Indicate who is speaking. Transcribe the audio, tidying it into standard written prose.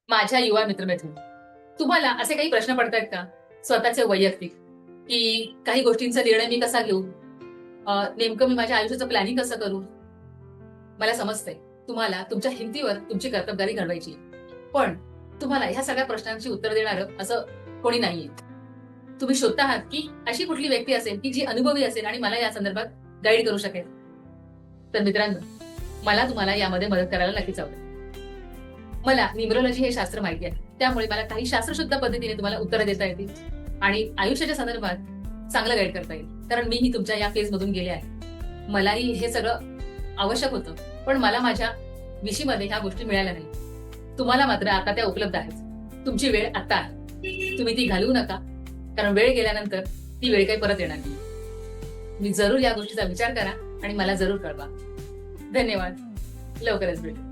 Speaker 1: माझ्या युवा मित्रमैत्रिणी, तुम्हाला असे काही प्रश्न पडतायत का स्वतःचे वैयक्तिक, की काही गोष्टींचा निर्णय मी कसा घेऊ, नेमकं मी माझ्या आयुष्याचं प्लॅनिंग कसं करू? मला समजतंय तुम्हाला तुमच्या हिमतीवर तुमची कर्तबगारी घडवायची, पण तुम्हाला ह्या सगळ्या प्रश्नांची उत्तर देणारं असं कोणी नाहीये. तुम्ही शोधता आहात की अशी कुठली व्यक्ती असेल की जी अनुभवी असेल आणि मला या संदर्भात गाईड करू शकेल. तर मित्रांनो, मला तुम्हाला यामध्ये मदत करायला नक्कीच आवडेल. मला न्यूमरोलॉजी हे शास्त्र माहिती आहे, त्यामुळे मला काही शास्त्रशुद्ध पद्धतीने तुम्हाला उत्तरं देता येतील आणि आयुष्याच्या संदर्भात चांगलं गाईड करता येईल. कारण मीही तुमच्या या फेज मधून गेले आहे. मलाही हे सगळं आवश्यक होतं, पण मला माझ्या विशीमध्ये ह्या गोष्टी मिळाल्या नाही. तुम्हाला मात्र आता त्या उपलब्ध आहेत. तुमची वेळ आता आहे. तुम्ही ती घालवू नका, कारण वेळ गेल्यानंतर ती वेळ काही परत येणार नाही. मी जरूर या गोष्टीचा विचार करा आणि मला जरूर कळवा. धन्यवाद. लवकरच भेटू.